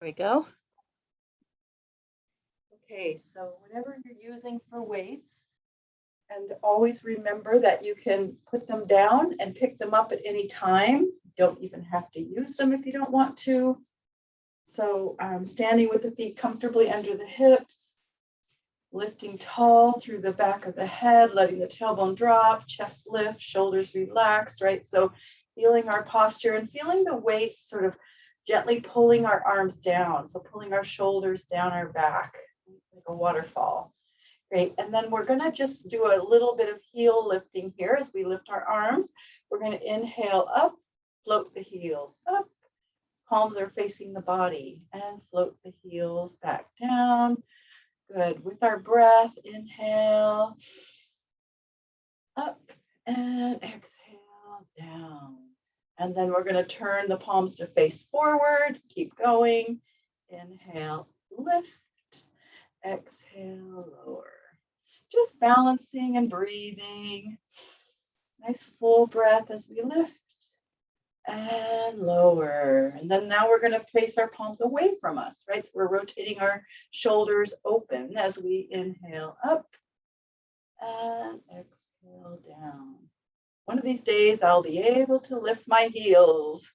we go. Okay, so whatever you're using for weights, and always remember that you can put them down and pick them up at any time. You don't even have to use them if you don't want to. So standing with the feet comfortably under the hips, lifting tall through the back of the head, letting the tailbone drop, chest lift, shoulders relaxed, right? So feeling our posture and feeling the weights sort of gently pulling our arms down. So pulling our shoulders down our back like a waterfall. Great. And then we're going to just do a little bit of heel lifting here as we lift our arms. We're going to inhale up, float the heels up. Palms are facing the body and float the heels back down. Good. With our breath, inhale up and exhale down. And then we're going to turn the palms to face forward. Keep going. Inhale, lift. Exhale, lower. Just balancing and breathing. Nice full breath as we lift and lower. And then now we're going to face our palms away from us, right? So we're rotating our shoulders open as we inhale up and exhale down. One of these days I'll be able to lift my heels.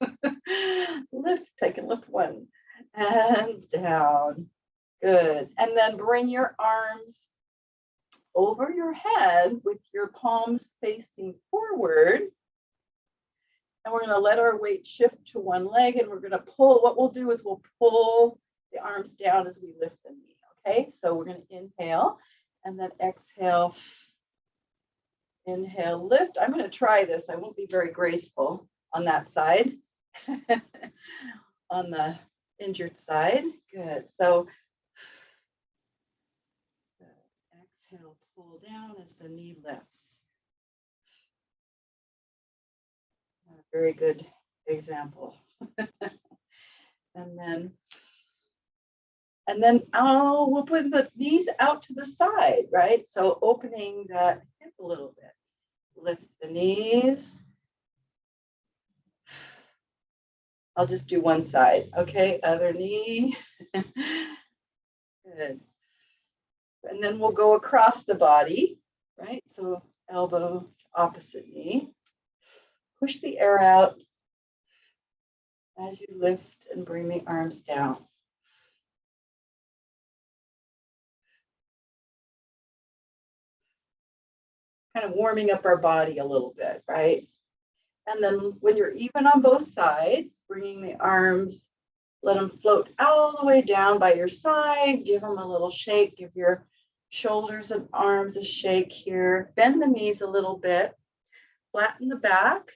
Lift, I can lift one and down. Good. And then bring your arms over your head with your palms facing forward. And we're going to let our weight shift to one leg and we're going to pull. What we'll do is we'll pull the arms down as we lift the knee. Okay, so we're going to inhale and then exhale. Inhale, lift. I'm going to try this. I won't be very graceful on that side, on the injured side. Good. So exhale, pull down as the knee lifts. A very good example. and then we'll put the knees out to the side, right? So opening that hip a little bit. Lift the knees. I'll just do one side, okay? Other knee. Good. And then we'll go across the body, right? So elbow, opposite knee. Push the air out as you lift and bring the arms down. Kind of warming up our body a little bit, right? And then when you're even on both sides, bringing the arms, let them float all the way down by your side. Give them a little shake. Give your shoulders and arms a shake here. Bend the knees a little bit. Flatten the back.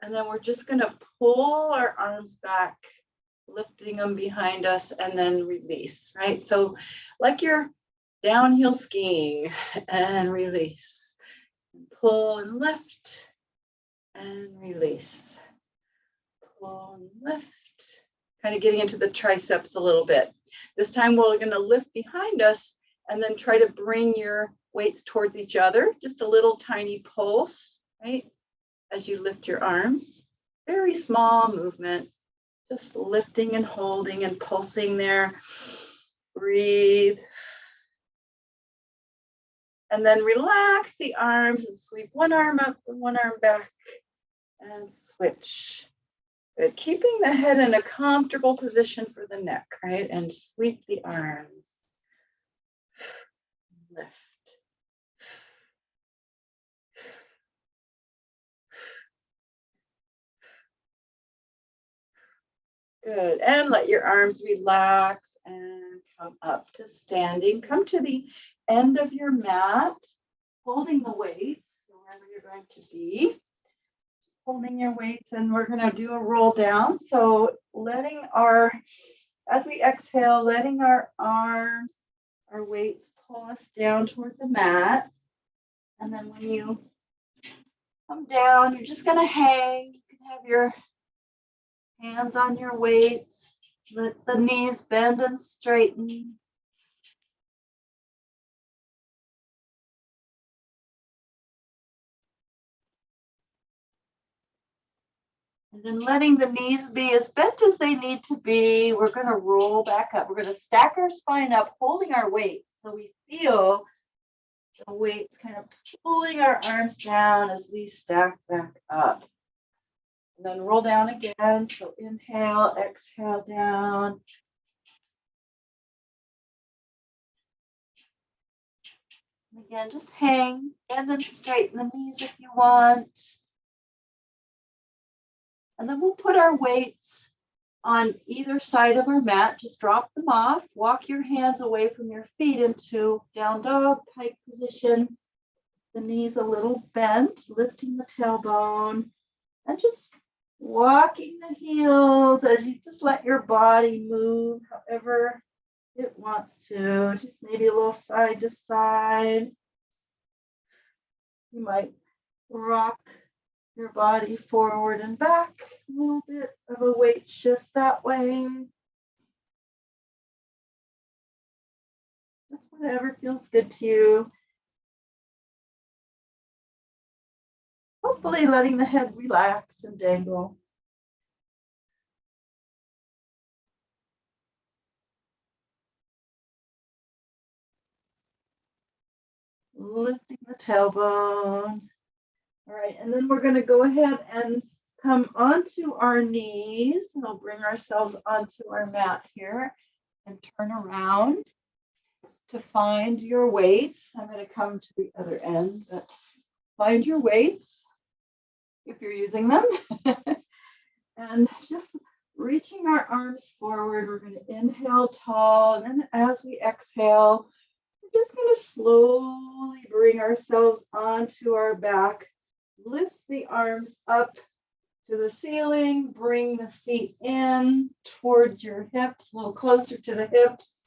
And then we're just going to pull our arms back, lifting them behind us and then release, right? So like you're downhill skiing and release. Pull and lift and release. Pull and lift. Kind of getting into the triceps a little bit. This time we're going to lift behind us and then try to bring your weights towards each other. Just a little tiny pulse, right? As you lift your arms. Very small movement. Just lifting and holding and pulsing there. Breathe. And then relax the arms and sweep one arm up and one arm back and switch. Good. Keeping the head in a comfortable position for the neck, right? And sweep the arms. Lift. Good. And let your arms relax and come up to standing. Come to the end of your mat, holding the weights, wherever you're going to be. Just holding your weights, and we're going to do a roll down. So as we exhale, letting our arms, our weights pull us down toward the mat. And then when you come down, you're just going to hang. You can have your hands on your weights. Let the knees bend and straighten. And then letting the knees be as bent as they need to be. We're going to roll back up. We're going to stack our spine up, holding our weight. So we feel the weights kind of pulling our arms down as we stack back up. And then roll down again. So inhale, exhale down. And again, just hang, bend and straighten the knees if you want. And then we'll put our weights on either side of our mat. Just drop them off. Walk your hands away from your feet into down dog, pike position. The knees a little bent, lifting the tailbone. And just walking the heels as you just let your body move however it wants to. Just maybe a little side to side. You might rock your body forward and back, a little bit of a weight shift that way. Just whatever feels good to you. Hopefully letting the head relax and dangle. Lifting the tailbone. All right, and then we're going to go ahead and come onto our knees. And we'll bring ourselves onto our mat here and turn around to find your weights. I'm going to come to the other end, but find your weights if you're using them. And just reaching our arms forward, we're going to inhale tall, and then as we exhale, we're just going to slowly bring ourselves onto our back. Lift the arms up to the ceiling, bring the feet in towards your hips, a little closer to the hips.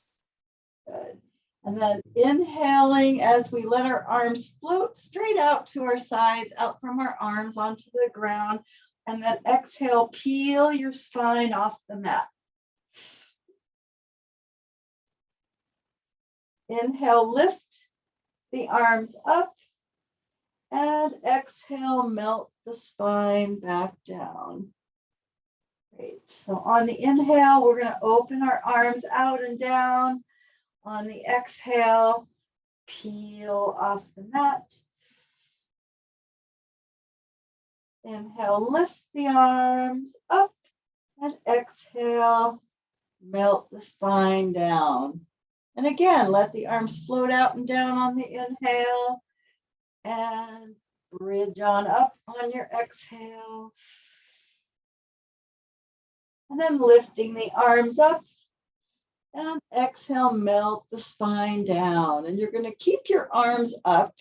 Good. And then inhaling as we let our arms float straight out to our sides, out from our arms onto the ground. And then exhale, peel your spine off the mat. Inhale, lift the arms up. And exhale, melt the spine back down. Great. So on the inhale, we're going to open our arms out and down. On the exhale, peel off the mat. Inhale, lift the arms up, and exhale, melt the spine down. And again, let the arms float out and down on the inhale, and bridge on up on your exhale. And then lifting the arms up, and exhale, melt the spine down. And you're going to keep your arms up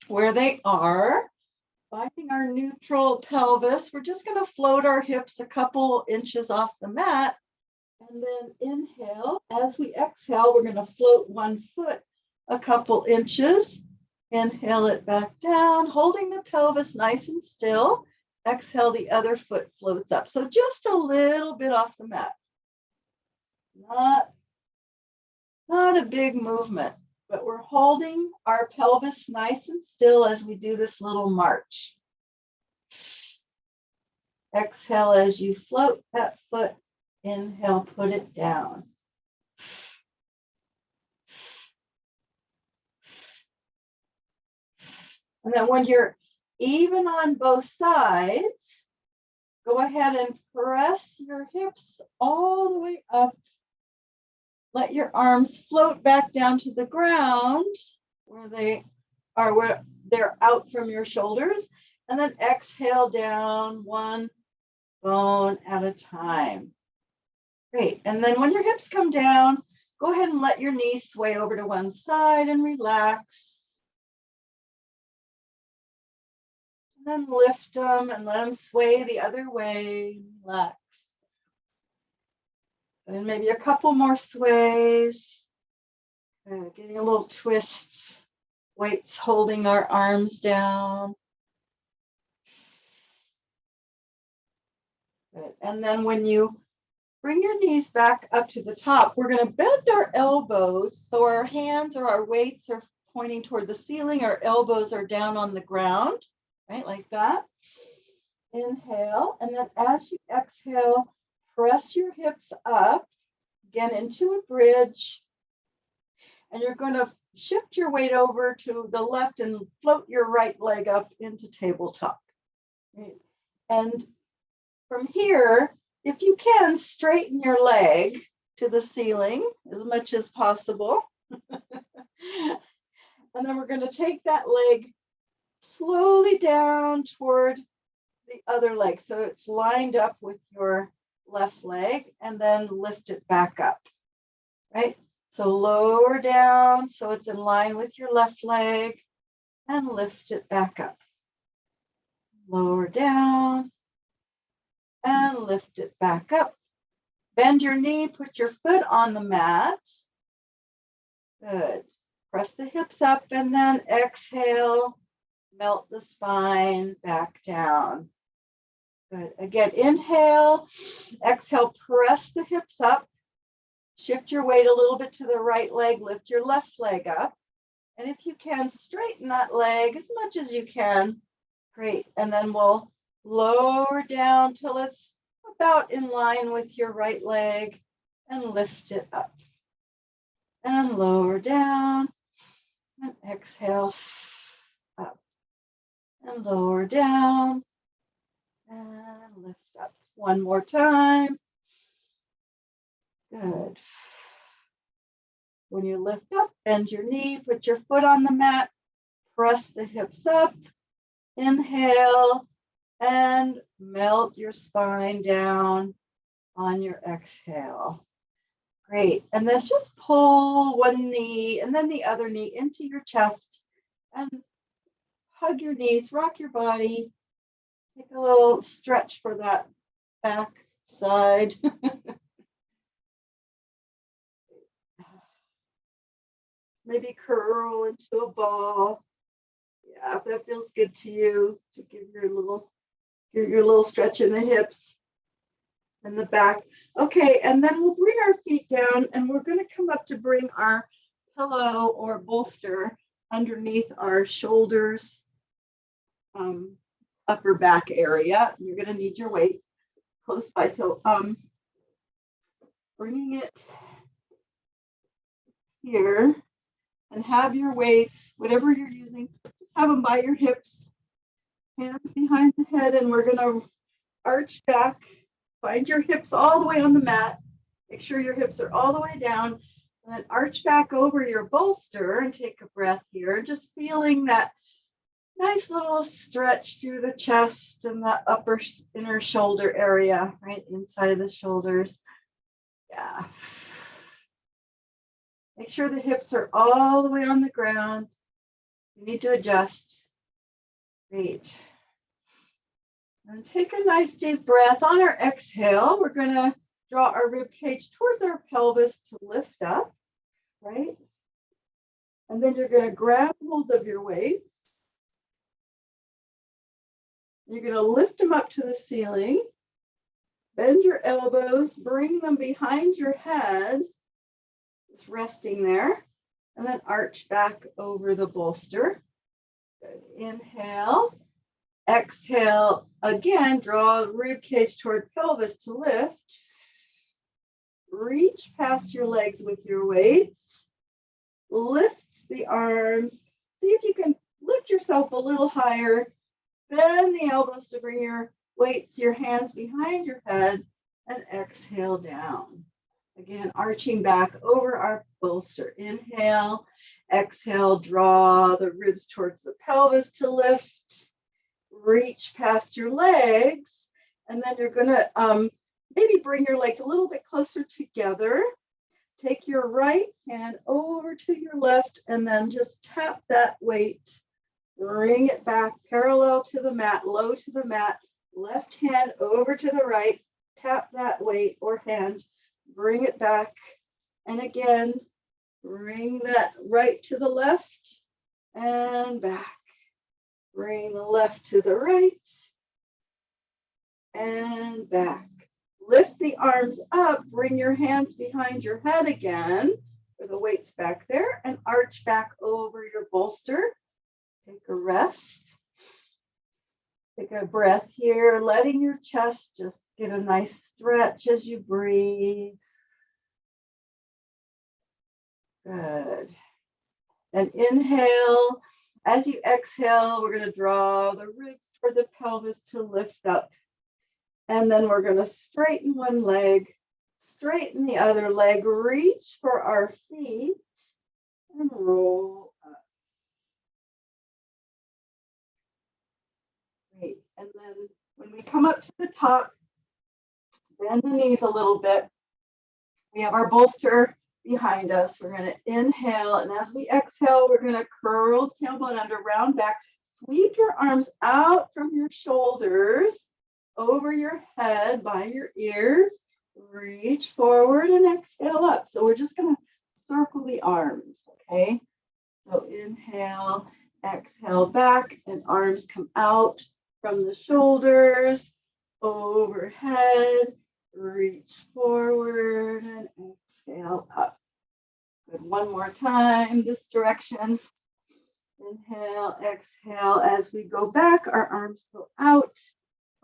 where they are, finding our neutral pelvis. We're just going to float our hips a couple inches off the mat. And then inhale. As we exhale, we're going to float one foot a couple inches. Inhale it back down, holding the pelvis nice and still. Exhale, the other foot floats up. So just a little bit off the mat. Not a big movement, but we're holding our pelvis nice and still as we do this little march. Exhale as you float that foot. Inhale, put it down. And then when you're even on both sides, go ahead and press your hips all the way up. Let your arms float back down to the ground where they're out from your shoulders. And then exhale down one bone at a time. Great. And then when your hips come down, go ahead and let your knees sway over to one side and relax. And then lift them and let them sway the other way. Relax. And maybe a couple more sways. Getting a little twist. Weights holding our arms down. Good. And then when you bring your knees back up to the top, we're going to bend our elbows so our hands or our weights are pointing toward the ceiling. Our elbows are down on the ground, right, like that. Inhale, and then as you exhale, press your hips up, again into a bridge. And you're going to shift your weight over to the left and float your right leg up into tabletop. Right? And from here, if you can, straighten your leg to the ceiling as much as possible. And then we're going to take that leg slowly down toward the other leg. So it's lined up with your left leg, and then lift it back up, right? So lower down so it's in line with your left leg, and lift it back up. Lower down and lift it back up. Bend your knee, put your foot on the mat. Good. Press the hips up and then exhale, melt the spine back down. Good. Again, inhale, exhale, press the hips up. Shift your weight a little bit to the right leg, lift your left leg up. And if you can, straighten that leg as much as you can. Great. And then we'll lower down till it's about in line with your right leg and lift it up. And lower down and exhale up. And lower down and lift up. One more time. Good. When you lift up, bend your knee, put your foot on the mat, press the hips up, inhale, and melt your spine down on your exhale. Great. And then just pull one knee and then the other knee into your chest and hug your knees, rock your body, take a little stretch for that back side. Maybe curl into a ball. Yeah, if that feels good to you, to give your little stretch in the hips and the back. Okay, and then we'll bring our feet down and we're going to come up to bring our pillow or bolster underneath our shoulders, upper back area. You're going to need your weight close by. So bringing it here. And have your weights, whatever you're using, just have them by your hips, hands behind the head, and we're going to arch back. Find your hips all the way on the mat. Make sure your hips are all the way down, and then arch back over your bolster and take a breath here, just feeling that nice little stretch through the chest and the upper inner shoulder area, right inside of the shoulders. Yeah. Make sure the hips are all the way on the ground. You need to adjust. Great. And take a nice deep breath. On our exhale, we're going to draw our rib cage towards our pelvis to lift up, right? And then you're going to grab hold of your weights. You're going to lift them up to the ceiling. Bend your elbows, bring them behind your head. Just resting there, and then arch back over the bolster. Good. Inhale, exhale, again, draw the rib cage toward pelvis to lift. Reach past your legs with your weights. Lift the arms. See if you can lift yourself a little higher. Bend the elbows to bring your weights, your hands behind your head, and exhale down. Again, arching back over our bolster. Inhale, exhale, draw the ribs towards the pelvis to lift. Reach past your legs. And then you're going to maybe bring your legs a little bit closer together. Take your right hand over to your left and then just tap that weight. Bring it back parallel to the mat, low to the mat. Left hand over to the right. Tap that weight or hand. Bring it back, and again, bring that right to the left and back. Bring the left to the right and back. Lift the arms up, bring your hands behind your head again, for the weights back there, and arch back over your bolster. Take a rest. Take a breath here, letting your chest just get a nice stretch as you breathe. Good. And inhale. As you exhale, we're going to draw the ribs toward the pelvis to lift up. And then we're going to straighten one leg, straighten the other leg, reach for our feet, and roll up. Great. And then when we come up to the top, bend the knees a little bit. We have our bolster behind us. We're going to inhale, and as we exhale, we're going to curl tailbone under, round back. Sweep your arms out from your shoulders, over your head, by your ears. Reach forward and exhale up. So we're just going to circle the arms, okay? So inhale, exhale back, and arms come out from the shoulders, overhead. Reach forward and exhale up. Good. One more time, this direction. Inhale, exhale. As we go back, our arms go out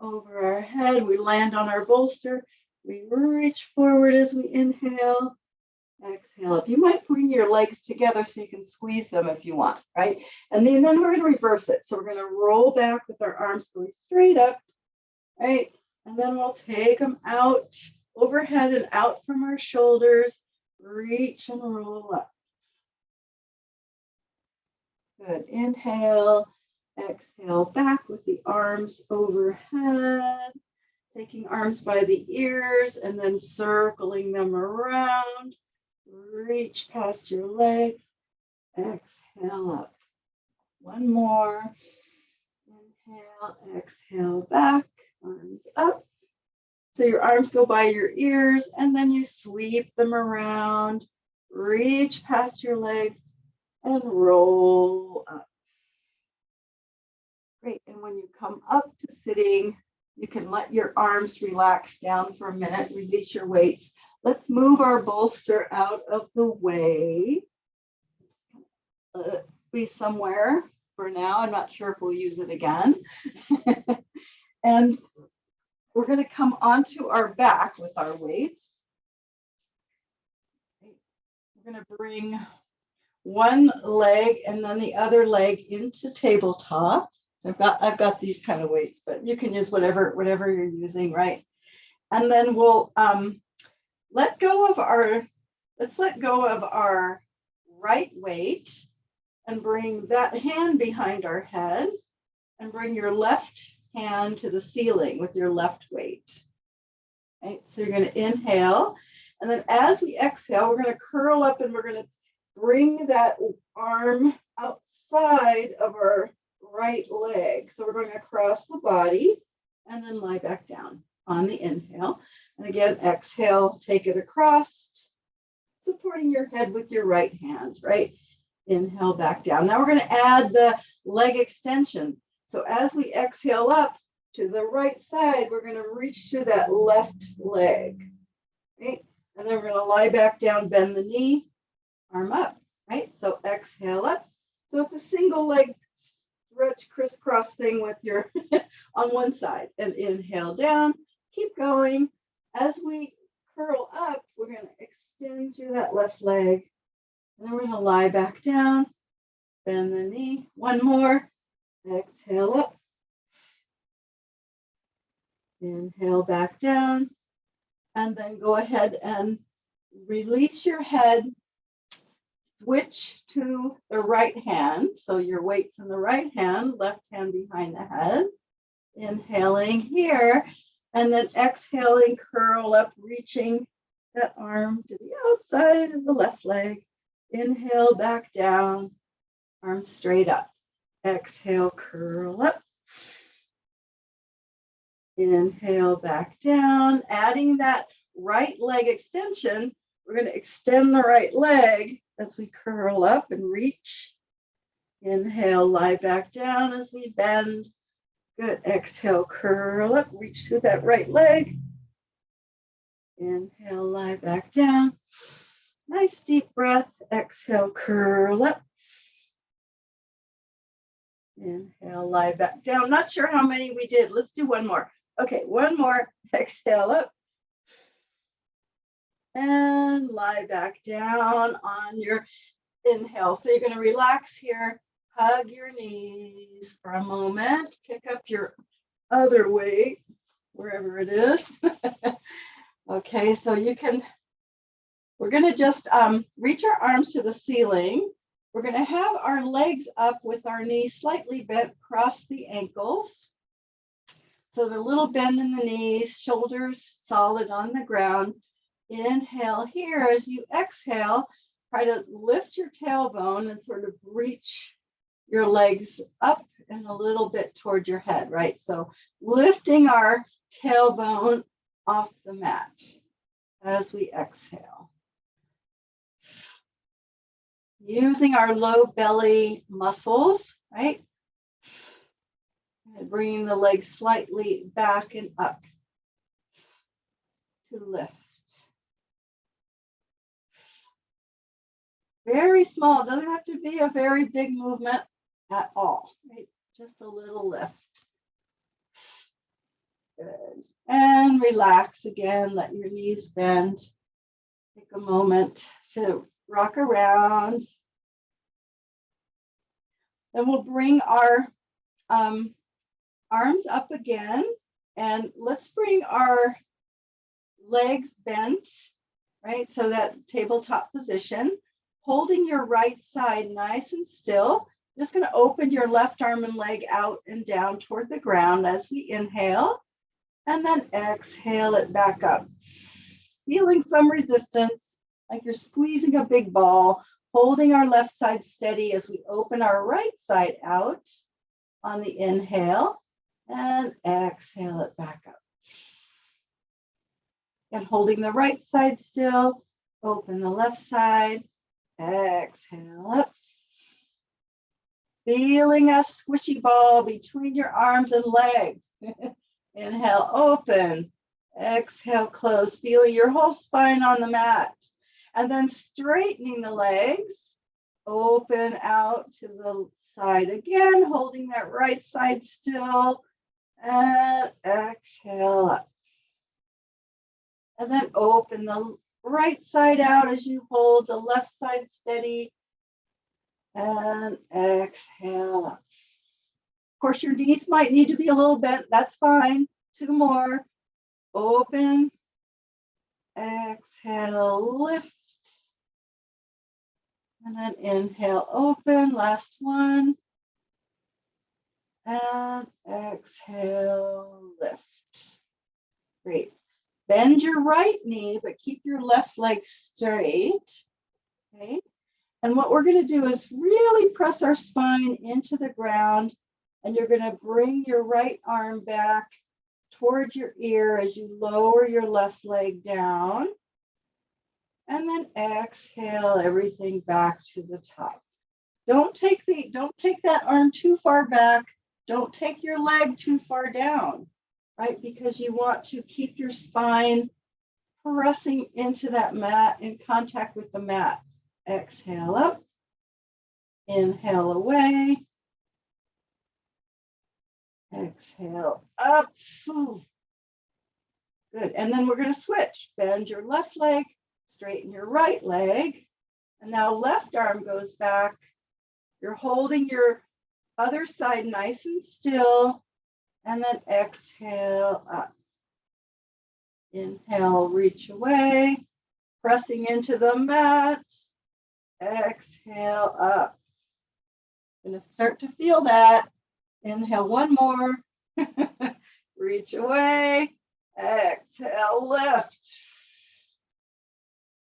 over our head. We land on our bolster. We reach forward as we inhale, exhale up. You might bring your legs together so you can squeeze them if you want, right? And then we're going to reverse it. So we're going to roll back with our arms going straight up, right? And then we'll take them out overhead and out from our shoulders. Reach and roll up. Good. Inhale, exhale back with the arms overhead. Taking arms by the ears and then circling them around. Reach past your legs. Exhale up. One more. Inhale, exhale back. Arms up. So your arms go by your ears and then you sweep them around, reach past your legs and roll up. Great. And when you come up to sitting, you can let your arms relax down for a minute, release your weights. Let's move our bolster out of the way. Be somewhere for now. I'm not sure if we'll use it again. And we're going to come onto our back with our weights. We're going to bring one leg and then the other leg into tabletop. So I've got these kind of weights, but you can use whatever you're using, right? And then we'll let go of our right weight and bring that hand behind our head and bring your left hand to the ceiling with your left weight. Right? So you're going to inhale. And then as we exhale, we're going to curl up and we're going to bring that arm outside of our right leg. So we're going to cross the body and then lie back down on the inhale. And again, exhale, take it across, supporting your head with your right hand, right? Inhale back down. Now we're going to add the leg extension. So as we exhale up to the right side, we're going to reach through that left leg, right? And then we're going to lie back down, bend the knee, arm up, right? So exhale up. So it's a single leg stretch crisscross thing with your on one side. And inhale down, keep going. As we curl up, we're going to extend through that left leg. And then we're going to lie back down, bend the knee. One more. Exhale up. Inhale back down. And then go ahead and release your head. Switch to the right hand. So your weight's in the right hand, left hand behind the head. Inhaling here. And then exhaling, curl up, reaching that arm to the outside of the left leg. Inhale back down, arms straight up. Exhale, curl up. Inhale back down, adding that right leg extension. We're going to extend the right leg as we curl up and reach. Inhale, lie back down as we bend. Good. Exhale, curl up, reach through that right leg. Inhale, lie back down. Nice deep breath. Exhale, curl up. Inhale, lie back down. Not sure how many we did. Let's do one more. Okay, one more. Exhale up. And lie back down on your inhale. So you're going to relax here. Hug your knees for a moment. Pick up your other weight, wherever it is. Okay, so we're going to just reach our arms to the ceiling. We're going to have our legs up with our knees slightly bent across the ankles. So the little bend in the knees, shoulders solid on the ground. Inhale here. As you exhale, try to lift your tailbone and sort of reach your legs up and a little bit toward your head, right? So lifting our tailbone off the mat as we exhale. Using our low belly muscles, right? And bringing the legs slightly back and up to lift. Very small, doesn't have to be a very big movement at all, right? Just a little lift. Good. And relax again, let your knees bend. Take a moment to rock around. Then we'll bring our arms up again, and let's bring our legs bent, right? So that tabletop position, holding your right side nice and still. Just going to open your left arm and leg out and down toward the ground as we inhale, and then exhale it back up. Feeling some resistance, like you're squeezing a big ball, holding our left side steady as we open our right side out on the inhale, and exhale it back up. And holding the right side still, open the left side, exhale up. Feeling a squishy ball between your arms and legs. Inhale, open. Exhale, close. Feeling your whole spine on the mat. And then straightening the legs. Open out to the side again, holding that right side still. And exhale up. And then open the right side out as you hold the left side steady. And exhale up. Of course, your knees might need to be a little bent. That's fine. Two more. Open. Exhale, lift. And then inhale, open. Last one. And exhale, lift. Great. Bend your right knee, but keep your left leg straight. Okay. And what we're going to do is really press our spine into the ground, and you're going to bring your right arm back towards your ear as you lower your left leg down. And then exhale everything back to the top. Don't take that arm too far back. Don't take your leg too far down, right? Because you want to keep your spine pressing into that mat, in contact with the mat. Exhale up, inhale away, exhale up. Good, and then we're going to switch. Bend your left leg, straighten your right leg, and now left arm goes back. You're holding your other side nice and still, and then exhale up. Inhale, reach away, pressing into the mat. Exhale up. Going to start to feel that. Inhale, one more. Reach away. Exhale, lift.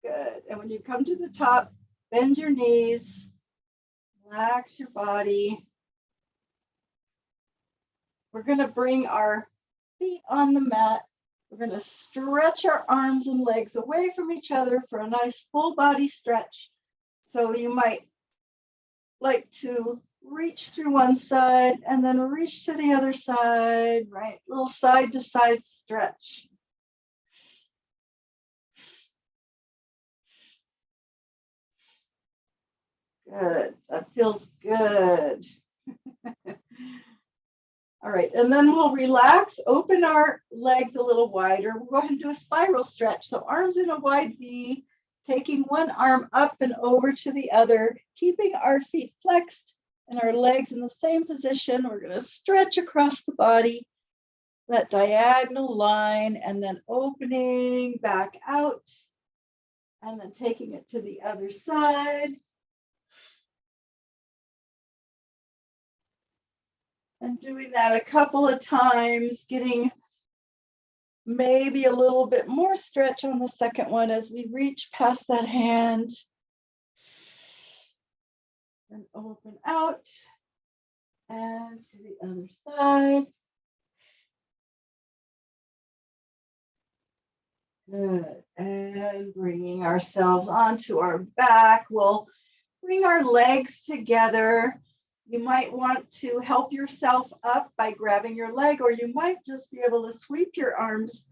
Good. And when you come to the top, bend your knees. Relax your body. We're going to bring our feet on the mat. We're going to stretch our arms and legs away from each other for a nice full body stretch. So you might like to reach through one side and then reach to the other side, right? Little side to side stretch. Good. That feels good. All right, and then we'll relax, open our legs a little wider. We'll go ahead and do a spiral stretch. So arms in a wide V, taking one arm up and over to the other, keeping our feet flexed and our legs in the same position. We're going to stretch across the body, that diagonal line, and then opening back out, and then taking it to the other side. And doing that a couple of times, getting maybe a little bit more stretch on the second one as we reach past that hand. And open out. And to the other side. Good. And bringing ourselves onto our back. We'll bring our legs together. You might want to help yourself up by grabbing your leg, or you might just be able to sweep your arms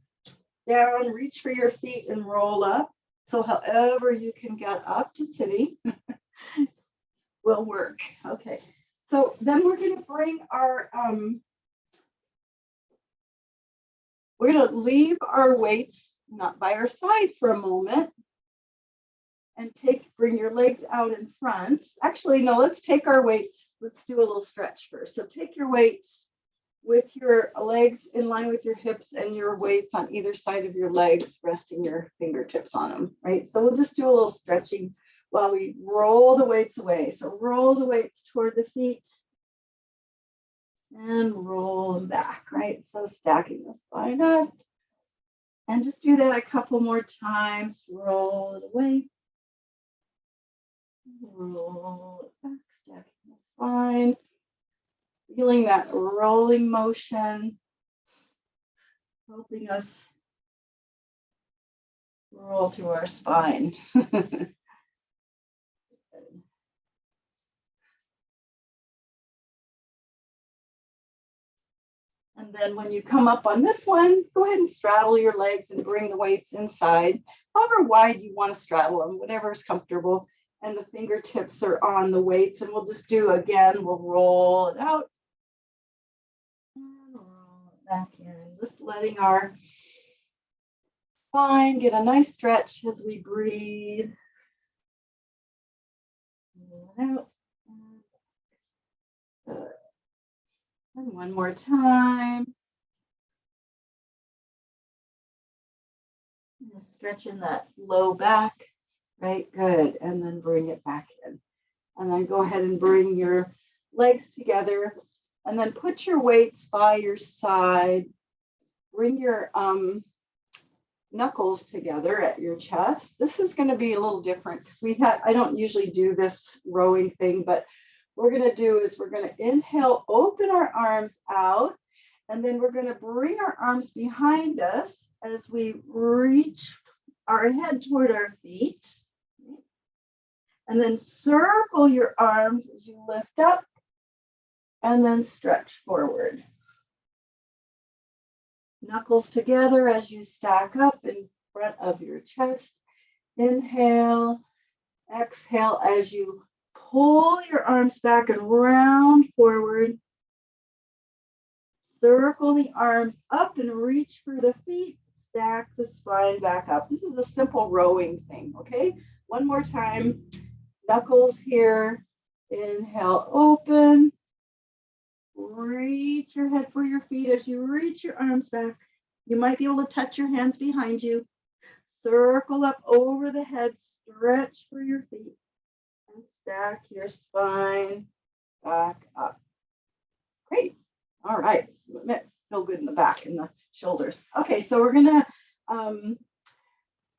down, reach for your feet, and roll up. So however you can get up to sitting will work. Okay. So then we're going to bring our, we're going to leave our weights not by our side for a moment. And bring your legs out in front. Actually, no, let's take our weights. Let's do a little stretch first. So take your weights with your legs in line with your hips and your weights on either side of your legs, resting your fingertips on them, right? So we'll just do a little stretching while we roll the weights away. So roll the weights toward the feet and roll them back, right? So stacking the spine up. And just do that a couple more times. Roll it away. Roll it back, stacking the spine. Feeling that rolling motion, helping us roll to our spine. And then when you come up on this one, go ahead and straddle your legs and bring the weights inside, however wide you want to straddle them, whatever is comfortable. And the fingertips are on the weights, and we'll just do again, we'll roll it out and roll it back in, just letting our spine get a nice stretch as we breathe. Roll it out. Good. And one more time. Just stretching that low back. Right, good. And then bring it back in. And then go ahead and bring your legs together. And then put your weights by your side. Bring your knuckles together at your chest. This is going to be a little different because I don't usually do this rowing thing, but what we're going to do is we're going to inhale, open our arms out, and then we're going to bring our arms behind us as we reach our head toward our feet. And then circle your arms as you lift up and then stretch forward. Knuckles together as you stack up in front of your chest. Inhale, exhale as you pull your arms back and round forward. Circle the arms up and reach for the feet. Stack the spine back up. This is a simple rowing thing, okay? One more time. Knuckles here. Inhale, open. Reach your head for your feet as you reach your arms back. You might be able to touch your hands behind you. Circle up over the head. Stretch for your feet. And stack your spine back up. Great. All right. Feel good in the back and the shoulders. Okay, so we're going to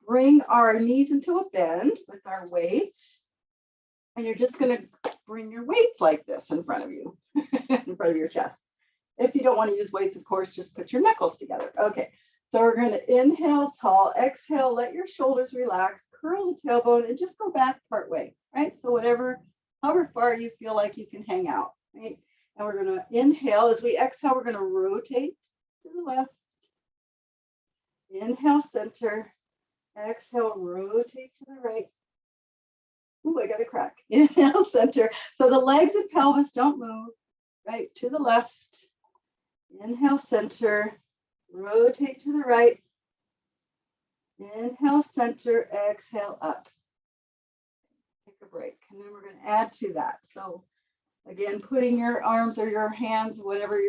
bring our knees into a bend with our weights. And you're just going to bring your weights like this in front of you, in front of your chest. If you don't want to use weights, of course, just put your knuckles together. Okay, so we're going to inhale tall, exhale, let your shoulders relax, curl the tailbone, and just go back part way, right? So however far you feel like you can hang out, right? And we're going to inhale. As we exhale, we're going to rotate to the left. Inhale, center. Exhale, rotate to the right. Ooh, I got a crack. Inhale, center. So the legs and pelvis don't move, right? To the left. Inhale, center, rotate to the right. Inhale, center, exhale, up. Take a break. And then we're going to add to that. So again, putting your arms or your hands, whatever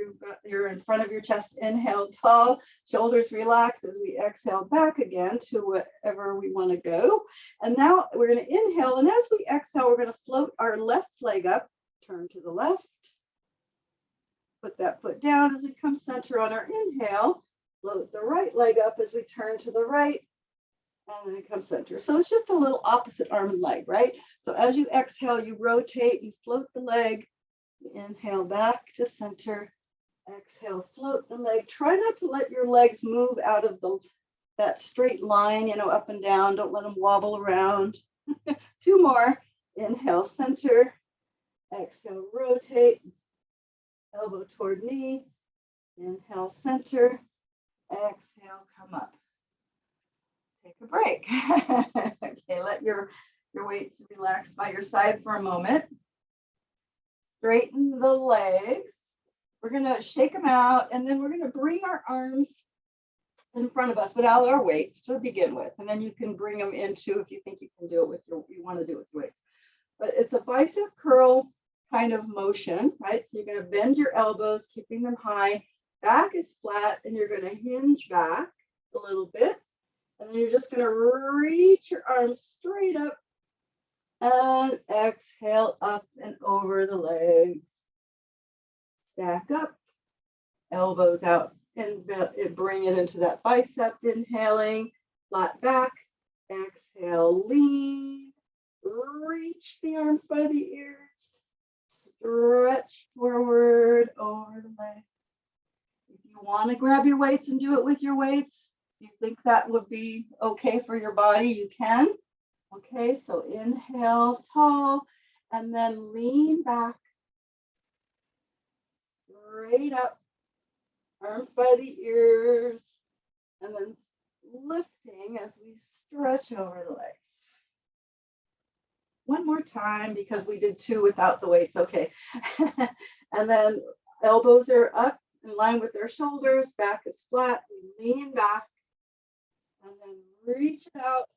you're in front of your chest, inhale tall, shoulders relaxed as we exhale back again to whatever we want to go. And now we're going to inhale. And as we exhale, we're going to float our left leg up, turn to the left. Put that foot down as we come center on our inhale. Float the right leg up as we turn to the right. And then come center. So it's just a little opposite arm and leg, right? So as you exhale, you rotate, you float the leg, inhale back to center, exhale, float the leg. Try not to let your legs move out of that straight line, up and down. Don't let them wobble around. 2 more. Inhale, center, exhale, rotate, elbow toward knee, inhale, center, exhale, come up. Take a break. Okay, let your weights relax by your side for a moment. Straighten the legs. We're going to shake them out, and then we're going to bring our arms in front of us without our weights to begin with. And then you can bring them into, if you think you can do it with you want to do it with weights. But it's a bicep curl kind of motion, right? So you're going to bend your elbows, keeping them high. Back is flat, and you're going to hinge back a little bit. And then you're just going to reach your arms straight up and exhale up and over the legs. Stack up, elbows out, and bring it into that bicep. Inhaling, flat back. Exhale, lean. Reach the arms by the ears. Stretch forward over the legs. If you want to grab your weights and do it with your weights, you think that would be okay for your body, you can. Okay, so inhale tall, and then lean back, straight up, arms by the ears, and then lifting as we stretch over the legs. One more time, because we did 2 without the weights, okay. And then elbows are up in line with their shoulders, back is flat, we lean back, and then reach out,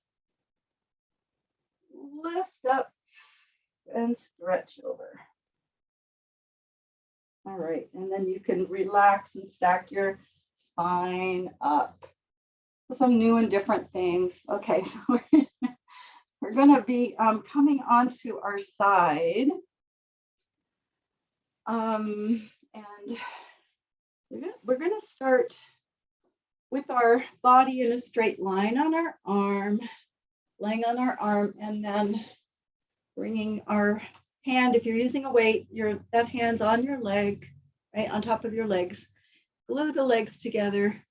lift up, and stretch over. All right, and then you can relax and stack your spine up. Some new and different things. Okay, so we're going to be coming onto our side. And we're going to start with our body in a straight line on our arm, laying on our arm, and then bringing our hand, if you're using a weight, that hand's on your leg, right on top of your legs. Glue the legs together,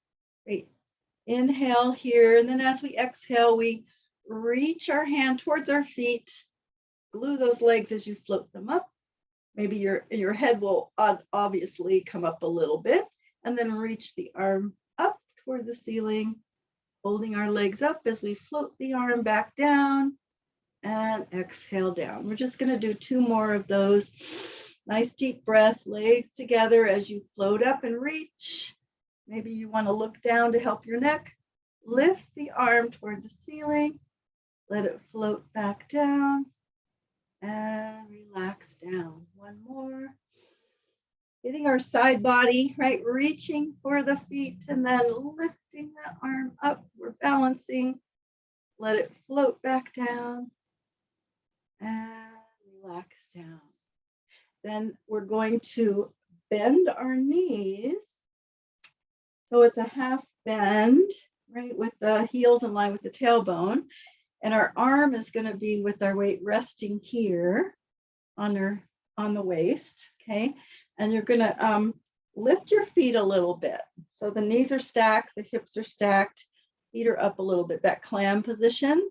right? Inhale here, and then as we exhale, we reach our hand towards our feet, glue those legs as you float them up. Maybe your head will obviously come up a little bit, and then reach the arm up toward the ceiling, holding our legs up as we float the arm back down and exhale down. We're just going to do 2 more of those. Nice deep breath, legs together as you float up and reach. Maybe you want to look down to help your neck. Lift the arm toward the ceiling. Let it float back down and relax down. 1 more. Getting our side body, right? Reaching for the feet and then lifting that arm up. We're balancing. Let it float back down and relax down. Then we're going to bend our knees. So it's a half bend, right? With the heels in line with the tailbone. And our arm is going to be with our weight resting here on the waist, okay? And you're going to lift your feet a little bit. So the knees are stacked, the hips are stacked, feet are up a little bit, that clam position,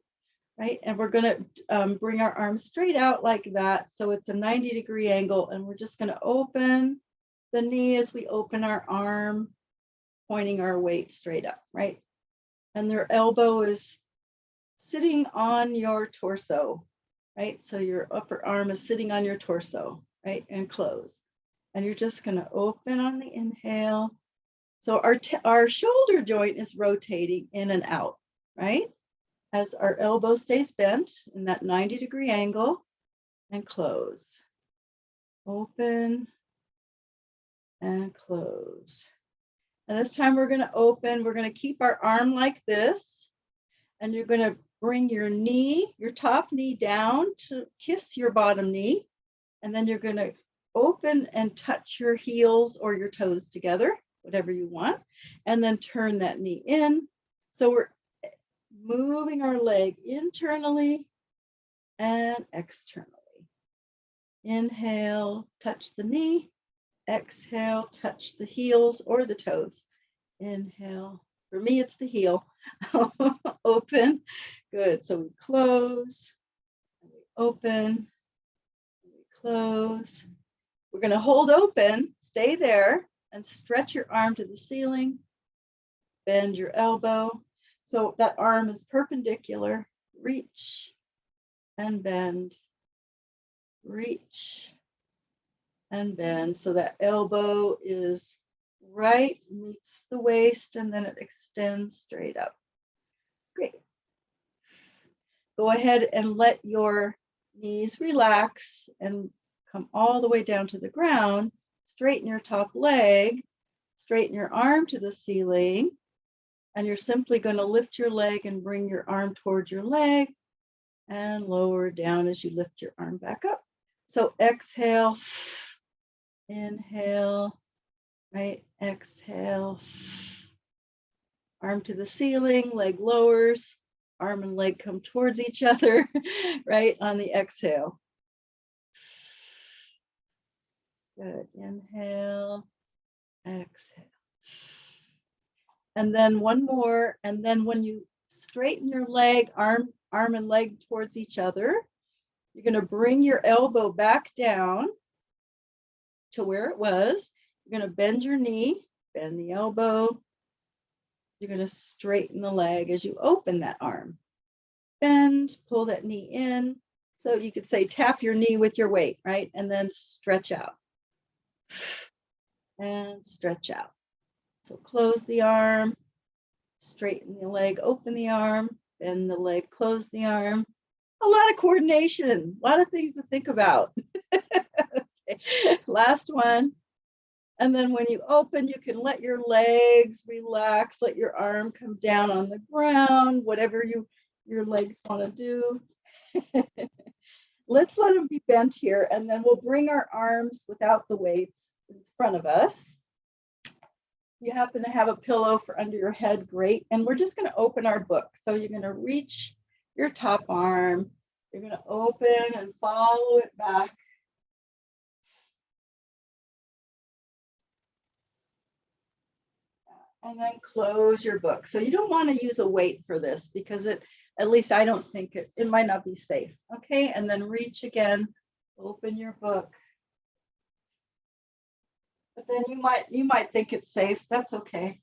right? And we're going to bring our arms straight out like that. So it's a 90-degree angle, and we're just going to open the knee as we open our arm, pointing our weight straight up, right? And their elbow is sitting on your torso, right? So your upper arm is sitting on your torso, right? And close. And you're just going to open on the inhale. So our shoulder joint is rotating in and out, right? As our elbow stays bent in that 90-degree angle, and close. Open and close. And this time we're going to open. We're going to keep our arm like this. And you're going to bring your knee, your top knee down to kiss your bottom knee. And then you're going to open and touch your heels or your toes together, whatever you want. And then turn that knee in. So we're moving our leg internally and externally. Inhale, touch the knee. Exhale, touch the heels or the toes. Inhale. For me, it's the heel. Open. Good. So we close. And we open. And we close. We're going to hold open. Stay there and stretch your arm to the ceiling. Bend your elbow. So that arm is perpendicular. Reach and bend. Reach and bend. So that elbow is right, meets the waist, and then it extends straight up. Great. Go ahead and let your knees relax and come all the way down to the ground. Straighten your top leg. Straighten your arm to the ceiling. And you're simply going to lift your leg and bring your arm towards your leg and lower down as you lift your arm back up. So exhale, inhale, right? Exhale, arm to the ceiling, leg lowers, arm and leg come towards each other, right? On the exhale. Good. Inhale, exhale. And then one more. And then when you straighten your leg, arm and leg towards each other, you're going to bring your elbow back down to where it was. You're going to bend your knee, bend the elbow. You're going to straighten the leg as you open that arm. Bend, pull that knee in. So you could say tap your knee with your weight, right? And then stretch out. And stretch out. So close the arm, straighten the leg, open the arm, bend the leg, close the arm. A lot of coordination, a lot of things to think about. Okay. Last one. And then when you open, you can let your legs relax, let your arm come down on the ground, whatever your legs want to do. Let's let them be bent here, and then we'll bring our arms without the weights in front of us. You happen to have a pillow for under your head, great. And we're just going to open our book. So you're going to reach your top arm. You're going to open and follow it back. And then close your book. So you don't want to use a weight for this because at least I don't think it might not be safe. Okay, and then reach again, open your book. But then you might think it's safe. That's okay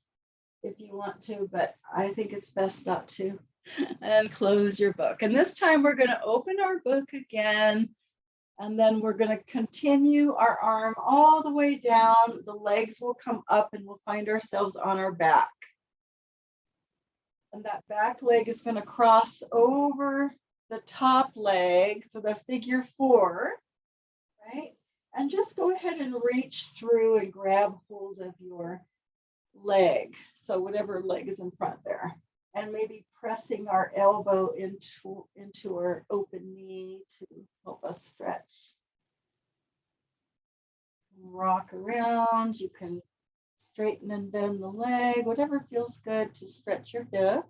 if you want to, but I think it's best not to. And close your book. And this time we're going to open our book again. And then we're going to continue our arm all the way down. The legs will come up and we'll find ourselves on our back. And that back leg is going to cross over the top leg. So the figure 4, right? And just go ahead and reach through and grab hold of your leg. So whatever leg is in front there. And maybe pressing our elbow into our open knee to help us stretch. Rock around. You can straighten and bend the leg, whatever feels good to stretch your hip.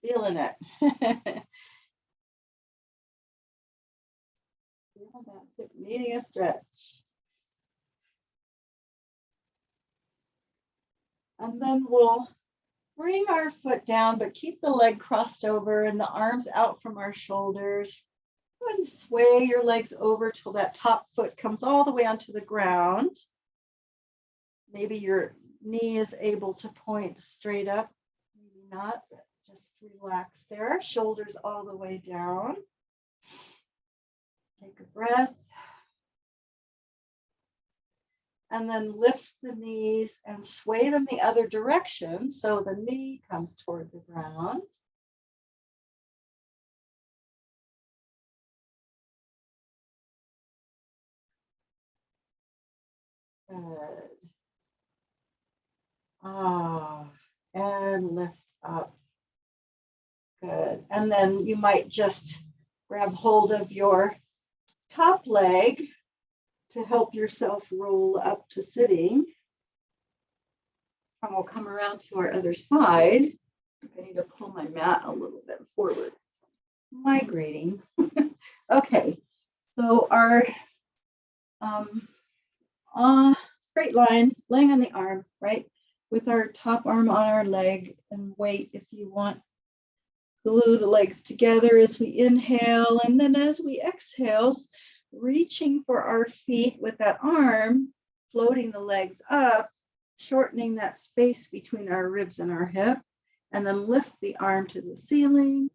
Feeling it. Feel that hip needing a stretch. And then we'll bring our foot down, but keep the leg crossed over and the arms out from our shoulders. Go ahead and sway your legs over till that top foot comes all the way onto the ground. Maybe you're knee is able to point straight up. Maybe not, but just relax there. Shoulders all the way down. Take a breath. And then lift the knees and sway them the other direction so the knee comes toward the ground. Good. And lift up. Good. And then you might just grab hold of your top leg to help yourself roll up to sitting. And we'll come around to our other side. I need to pull my mat a little bit forward. Migrating. Okay, so our straight line, laying on the arm, right? With our top arm on our leg and weight if you want. Glue the legs together as we inhale, and then as we exhale, reaching for our feet with that arm, floating the legs up, shortening that space between our ribs and our hip, and then lift the arm to the ceiling,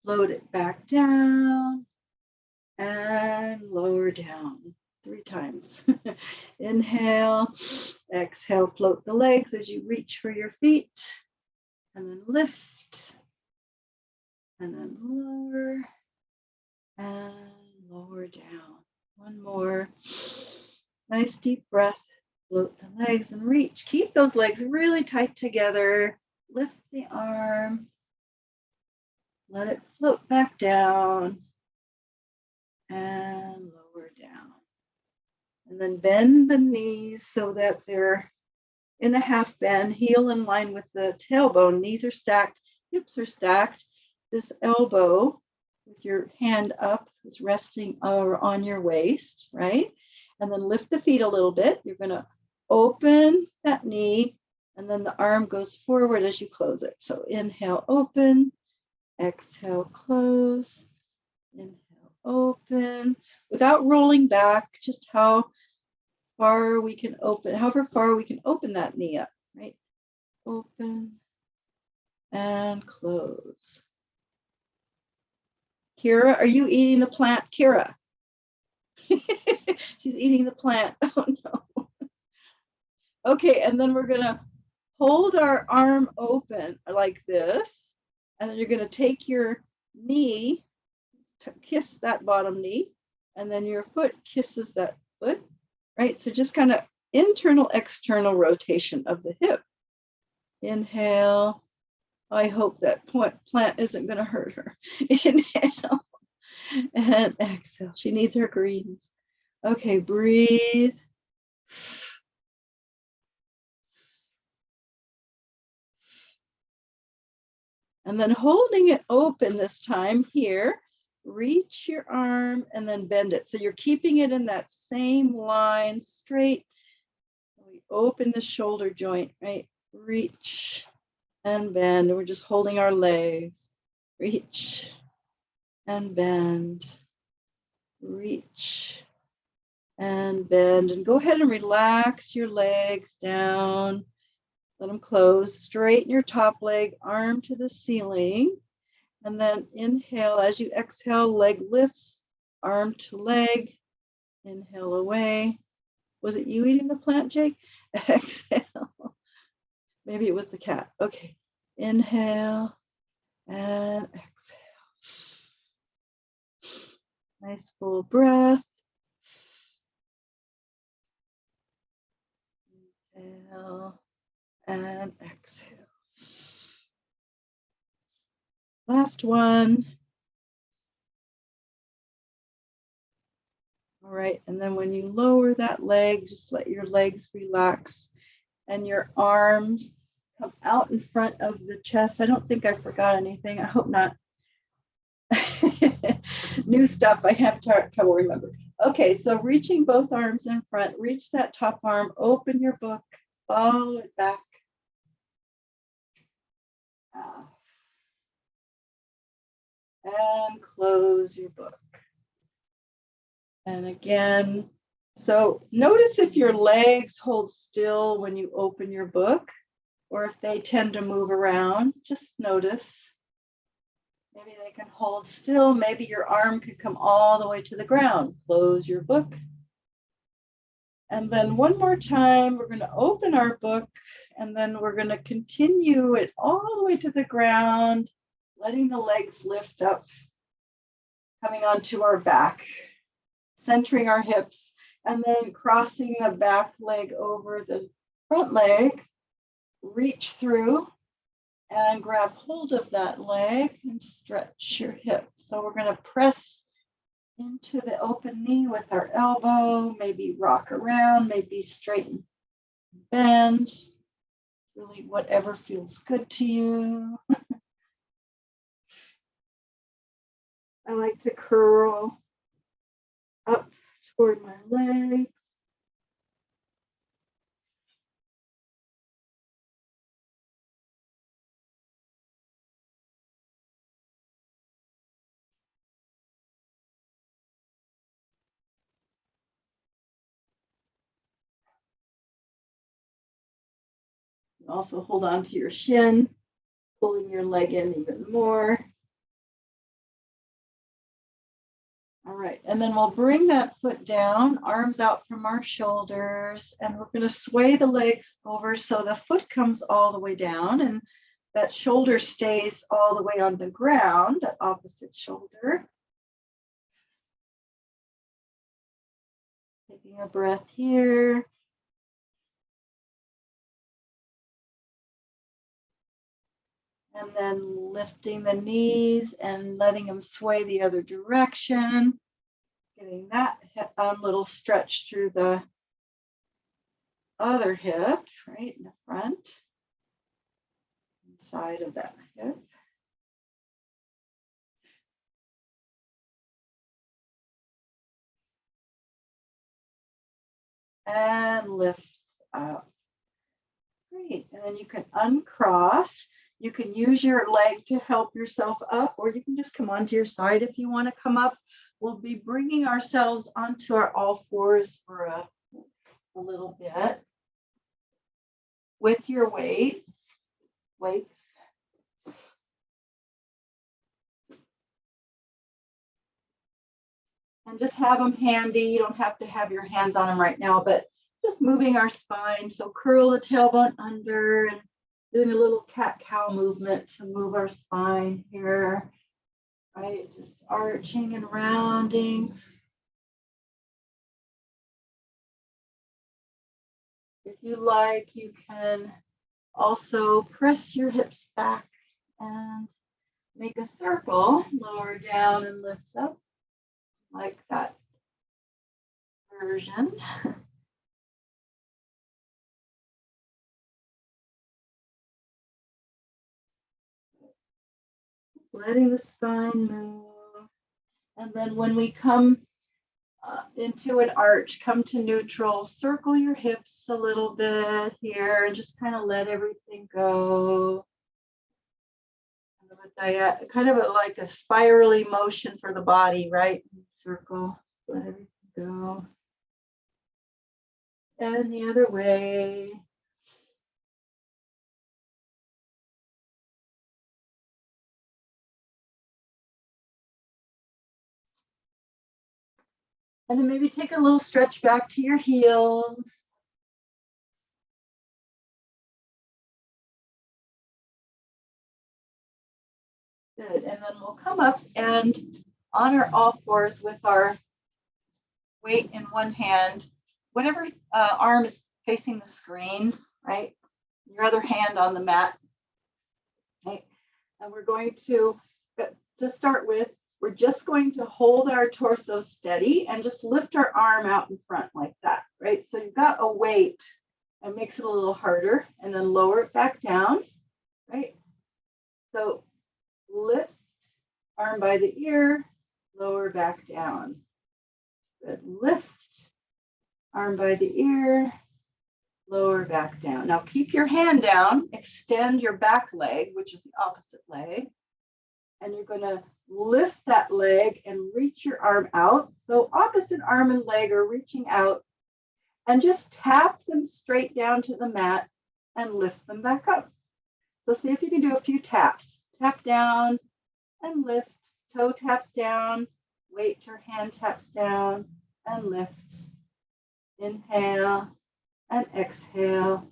float it back down, and lower down 3 times. Inhale, exhale, float the legs as you reach for your feet, and then lift, and then lower, and lower down. One more. Nice deep breath. Float the legs and reach. Keep those legs really tight together. Lift the arm. Let it float back down and lower down. And then bend the knees so that they're in a half bend, heel in line with the tailbone. Knees are stacked, hips are stacked. This elbow with your hand up is resting on your waist, right? And then lift the feet a little bit. You're going to open that knee, and then the arm goes forward as you close it. So inhale, open, exhale, close, inhale, open, without rolling back, just how far we can open, however far we can open that knee up, right? Open and close. Kira, are you eating the plant? Kira. She's eating the plant. Oh no. Okay, and then we're gonna hold our arm open like this, and then you're gonna take your knee to kiss that bottom knee, and then your foot kisses that foot, right? So just kind of internal, external rotation of the hip. Inhale. I hope that plant isn't going to hurt her. Inhale and exhale. She needs her greens. Okay, breathe. And then holding it open this time here, reach your arm and then bend it. So you're keeping it in that same line, straight. We open the shoulder joint, right? Reach and bend. We're just holding our legs. Reach and bend. Reach and bend. And go ahead and relax your legs down. Let them close. Straighten your top leg, arm to the ceiling. And then inhale as you exhale, leg lifts, arm to leg. Inhale away. Was it you eating the plant, Jake? Exhale. Maybe it was the cat. Okay. Inhale and exhale. Nice full breath. Inhale and exhale. Last one. All right, and then when you lower that leg, just let your legs relax and your arms come out in front of the chest. I don't think I forgot anything. I hope not. New stuff I have trouble remembering. Okay, so reaching both arms in front, reach that top arm, open your book, follow it back. And close your book. And again, So notice if your legs hold still when you open your book, or if they tend to move around. Just notice. Maybe they can hold still. Maybe your arm could come all the way to the ground. Close your book. And then one more time, we're going to open our book, and then we're going to continue it all the way to the ground, letting the legs lift up, coming onto our back, centering our hips, and then crossing the back leg over the front leg. Reach through and grab hold of that leg and stretch your hip. So we're going to press into the open knee with our elbow, maybe rock around, maybe straighten, bend, really whatever feels good to you. I like to curl up toward my legs. Also hold on to your shin, pulling your leg in even more. All right, and then we'll bring that foot down, arms out from our shoulders, and we're going to sway the legs over so the foot comes all the way down and that shoulder stays all the way on the ground, that opposite shoulder. Taking a breath here. And then lifting the knees and letting them sway the other direction. Getting that little stretch through the other hip, right in the front, side of that hip. And lift up. Great. And then you can uncross. You can use your leg to help yourself up, or you can just come onto your side if you want to come up. We'll be bringing ourselves onto our all fours for a little bit with your weights. And just have them handy. You don't have to have your hands on them right now, but just moving our spine. So curl the tailbone under and doing a little cat-cow movement to move our spine here, right? Just arching and rounding. If you like, you can also press your hips back and make a circle, lower down and lift up, like that version. Letting the spine move. And then when we come into an arch, come to neutral, circle your hips a little bit here and just kind of let everything go. Kind of like a spirally motion for the body, right? Circle, just let everything go. And the other way. And then maybe take a little stretch back to your heels. Good. And then we'll come up and on our all fours with our weight in one hand, whatever arm is facing the screen, right? Your other hand on the mat. Okay. And we're going to start with, we're just going to hold our torso steady and just lift our arm out in front like that, right? So you've got a weight, it makes it a little harder, and then lower it back down, right? So lift, arm by the ear, lower back down. Good. Lift, arm by the ear, lower back down. Now keep your hand down, extend your back leg, which is the opposite leg, and you're going to lift that leg and reach your arm out. So opposite arm and leg are reaching out, and just tap them straight down to the mat and lift them back up. So see if you can do a few taps. Tap down and lift, toe taps down, weight or hand taps down and lift. Inhale and exhale.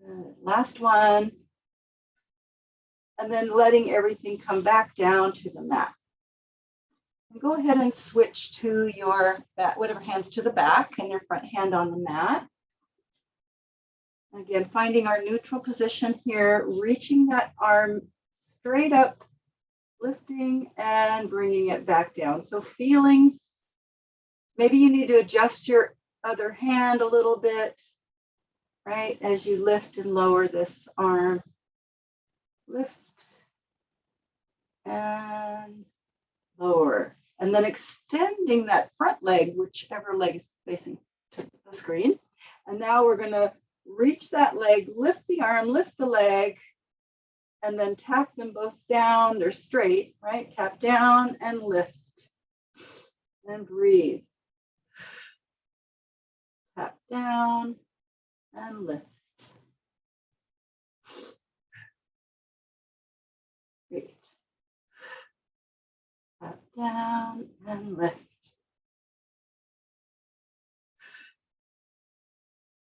Good. Last one. And then letting everything come back down to the mat. And go ahead and switch to your back, whatever hand's to the back and your front hand on the mat. Again, finding our neutral position here, reaching that arm straight up, lifting and bringing it back down. So feeling, maybe you need to adjust your other hand a little bit, right? As you lift and lower this arm. Lift and lower. And then extending that front leg, whichever leg is facing to the screen. And now we're going to reach that leg, lift the arm, lift the leg, and then tap them both down. They're straight, right? Tap down and lift. And breathe. Tap down and lift. Great. Tap down and lift.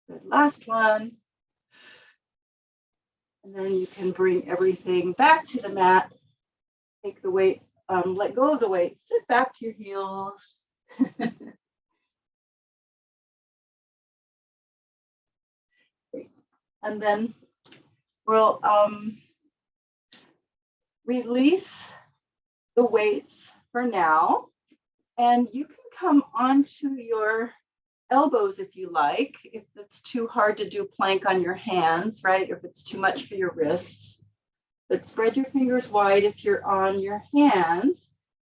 Good. Last one. And then you can bring everything back to the mat. Take the weight, let go of the weight. Sit back to your heels. And then we'll release the weights for now. And you can come onto your elbows if you like, if it's too hard to do plank on your hands, right? If it's too much for your wrists. But spread your fingers wide if you're on your hands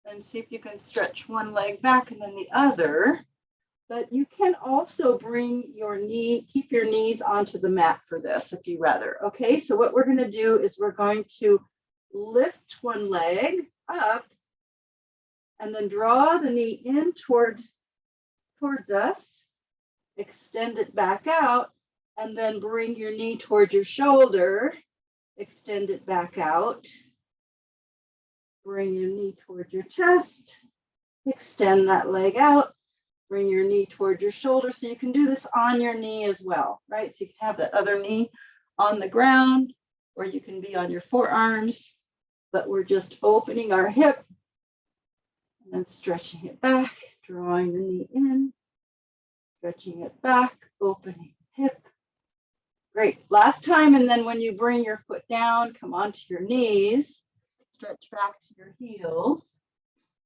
and see if you can stretch one leg back and then the other. But you can also bring your knee, keep your knees onto the mat for this if you rather. Okay, so what we're going to do is we're going to lift one leg up and then draw the knee in towards us, extend it back out, and then bring your knee towards your shoulder, extend it back out, bring your knee towards your chest, extend that leg out, bring your knee towards your shoulder. So you can do this on your knee as well, right? So you can have the other knee on the ground, or you can be on your forearms, but we're just opening our hip and then stretching it back, drawing the knee in, stretching it back, opening hip. Great. Last time, and then when you bring your foot down, come onto your knees, stretch back to your heels.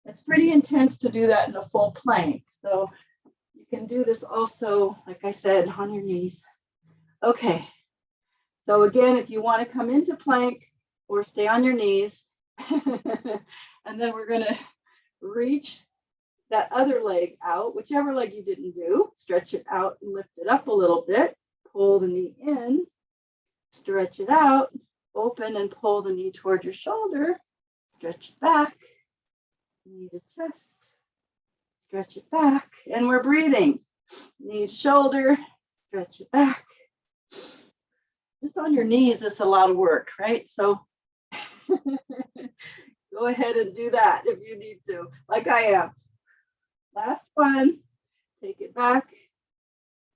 It's pretty intense to do that in a full plank. So you can do this also, like I said, on your knees. Okay. So again, if you want to come into plank or stay on your knees, and then we're going to reach that other leg out, whichever leg you didn't do, stretch it out and lift it up a little bit, pull the knee in, stretch it out, open and pull the knee toward your shoulder, stretch it back, knee to chest, stretch it back, and we're breathing. Knee to shoulder, stretch it back. Just on your knees, it's a lot of work, right? So go ahead and do that if you need to, like I am. Last one, take it back,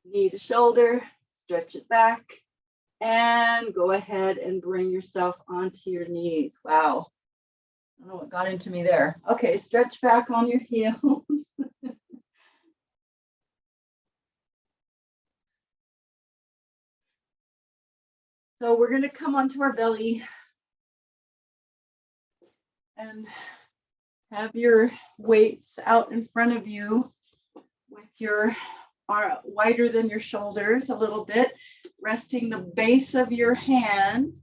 knee to shoulder, stretch it back, and go ahead and bring yourself onto your knees. Wow. I don't know what got into me there. Okay, stretch back on your heels. So we're going to come onto our belly and have your weights out in front of you with your arm wider than your shoulders a little bit, resting the base of your hand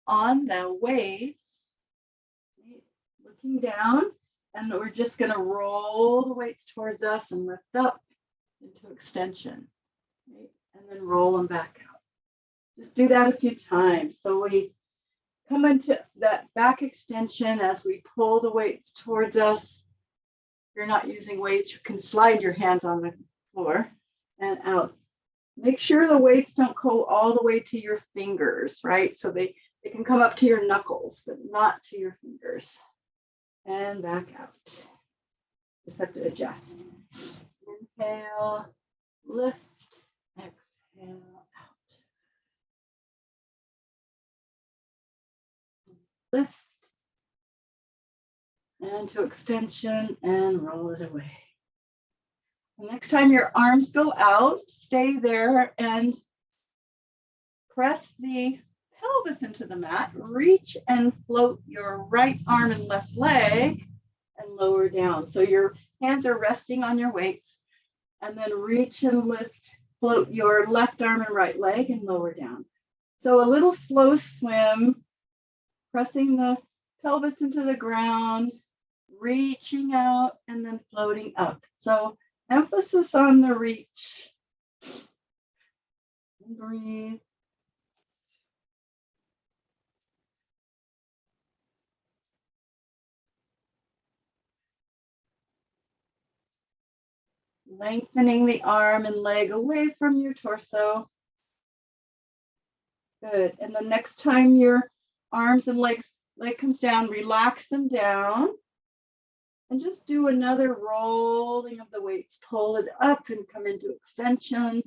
on the weights, looking down, and we're just going to roll the weights towards us and lift up into extension, right? And then roll them back out. Just do that a few times. So we come into that back extension as we pull the weights towards us, you're not using weights, you can slide your hands on the floor and out. Make sure the weights don't go all the way to your fingers, right? So they can come up to your knuckles, but not to your fingers. And back out. Just have to adjust. Inhale, lift, exhale, out. Lift, and to extension, and roll it away. The next time your arms go out, stay there and press the pelvis into the mat. Reach and float your right arm and left leg and lower down. So your hands are resting on your weights, and then reach and lift, float your left arm and right leg and lower down. So a little slow swim, pressing the pelvis into the ground, reaching out and then floating up. So emphasis on the reach. And breathe. Lengthening the arm and leg away from your torso. Good. And the next time your arms and leg comes down, relax them down. And just do another rolling of the weights. Pull it up and come into extension.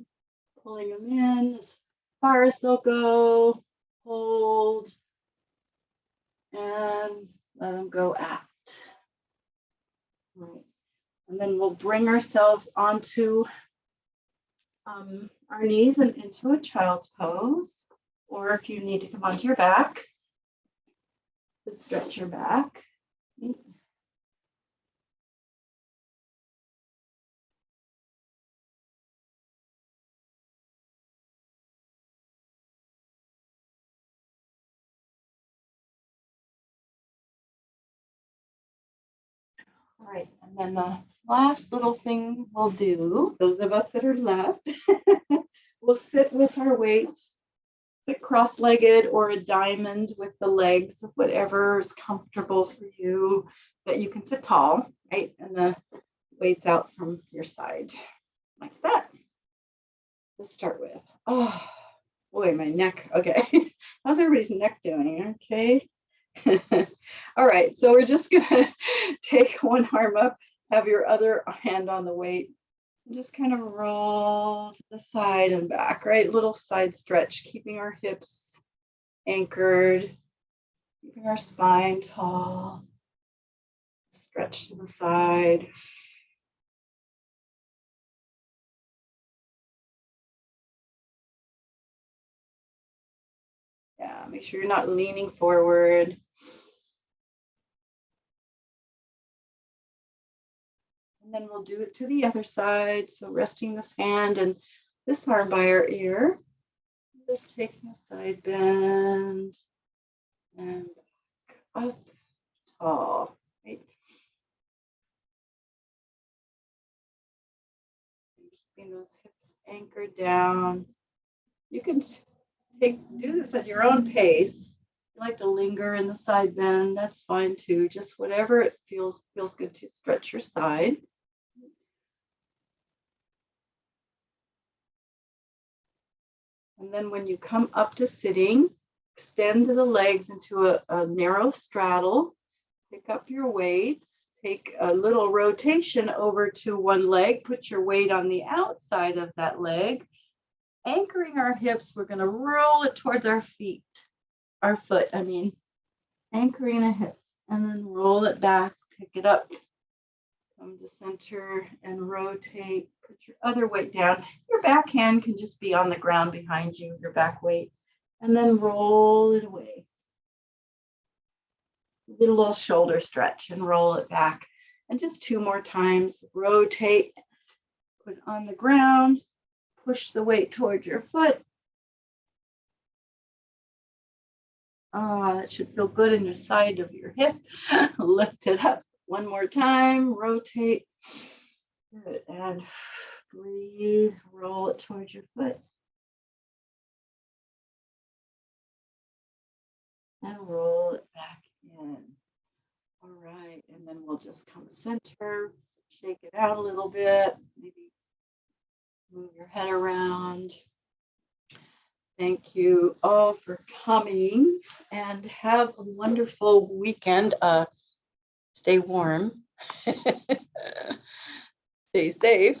Pulling them in as far as they'll go. Hold. And let them go out. Right. And then we'll bring ourselves onto our knees and into a child's pose. Or if you need to come onto your back, just stretch your back. All right, and then the last little thing we'll do, those of us that are left, we'll sit with our weights, sit cross-legged or a diamond with the legs, whatever is comfortable for you, that you can sit tall, right? And the weights out from your side, like that. Let's start with, oh, boy, my neck, okay. How's everybody's neck doing, okay? All right, so we're just gonna take one arm up, have your other hand on the weight, and just kind of roll to the side and back, right? Little side stretch, keeping our hips anchored, keeping our spine tall. Stretch to the side. Yeah, make sure you're not leaning forward. And then we'll do it to the other side. So resting this hand and this arm by our ear. Just taking a side bend and back up tall, right? Keeping those hips anchored down. You can do this at your own pace. You like to linger in the side bend, that's fine too. Just whatever it feels good to stretch your side. And then when you come up to sitting, extend the legs into a narrow straddle, pick up your weights, take a little rotation over to one leg, put your weight on the outside of that leg, anchoring our hips, we're gonna roll it towards our feet, our foot, anchoring a hip, and then roll it back, pick it up, come to center and rotate, put your other weight down. Your back hand can just be on the ground behind you, your back weight, and then roll it away. Get a little shoulder stretch and roll it back. And just 2 more times, rotate, put it on the ground, push the weight towards your foot. That should feel good in the side of your hip. Lift it up 1 more time, rotate. Good, and breathe, roll it towards your foot. And roll it back in. All right, and then we'll just come center, shake it out a little bit, maybe move your head around. Thank you all for coming and have a wonderful weekend. Stay warm. Stay safe.